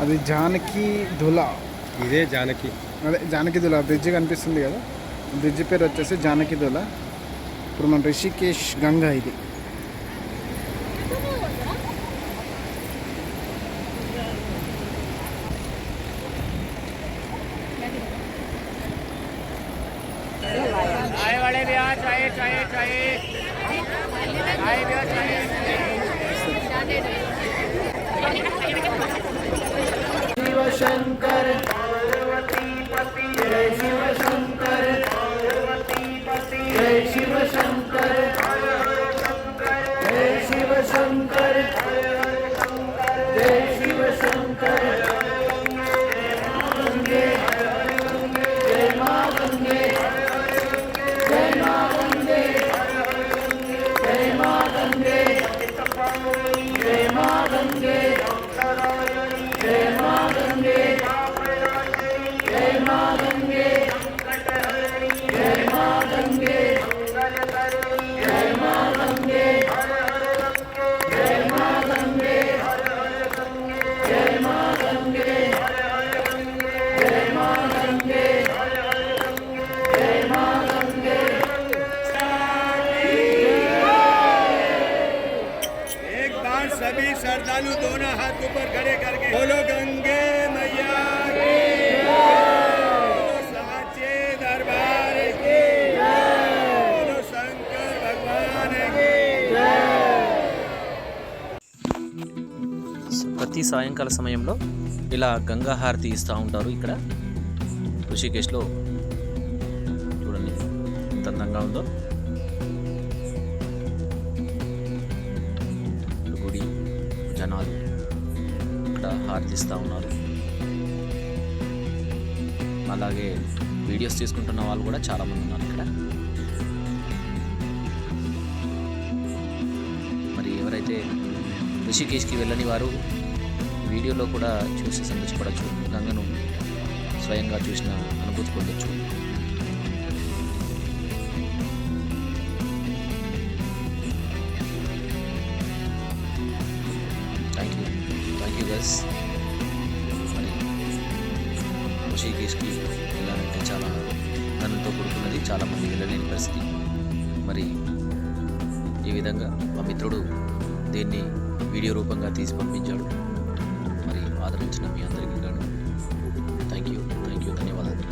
అది జానకి దులా. ఇదే జానకి, అదే జానకి దులా బ్రిడ్జ్ కనిపిస్తుంది కదా, బ్రిడ్జ్ పేరు వచ్చేసి జానకి దులా. ఇప్పుడు మన రిషికేష్ గంగా ఇది. శంకర్ పార్వతీపతి, జై శివ శంకర్ పార్వతీపతి, జై శివ శంకర్, జై శివ శంకర్, జై శివ శంకర్, గంగే జై మా గంగే, జై మా గంగే, జై మా గంగే, జై మా గంగే, జై మా గంగే, జై మా గంగే, జై మా గంగే, జై మా గంగే, జై మా గంగే, జై మా గంగే, జై మా గంగే, జై మా గంగే. एक बार सभी श्रद्धालु दोनों हाथ ऊपर खड़े करके बोलो गंगे मैया की, बोलो साचे दरबार की, बोलो शंकर भगवान की. ప్రతి సాయంకాల సమయంలో ఇలా గంగా హారతి ఇస్తూ ఉంటారు ఇక్కడ ఋషికేశ్లో. చూడండి ఎంత అందంగా ఉందో. గుడి జనాలు ఇక్కడ హారతి ఇస్తూ ఉన్నారు. అలాగే వీడియోస్ తీసుకుంటున్న వాళ్ళు కూడా చాలామంది ఉన్నారు ఇక్కడ. మరి ఎవరైతే ఋషికేశ్కి వెళ్ళని వారు వీడియోలో కూడా చూసి సంతోషపడవచ్చు, గంగను స్వయంగా చూసిన అనుభూతి పొందొచ్చు. Thank you guys. మరి ఋషికేశ్కి వెళ్ళాలంటే చాలా ధనంతో కూడుకున్నది, చాలామంది వెళ్ళలేని పరిస్థితి. మరి ఈ విధంగా మా మిత్రుడు దీన్ని వీడియో రూపంగా తీసి పంపించాడు. మరి ఆదరించిన మీ అందరికీ గాను థ్యాంక్ యూ, ధన్యవాదాలు.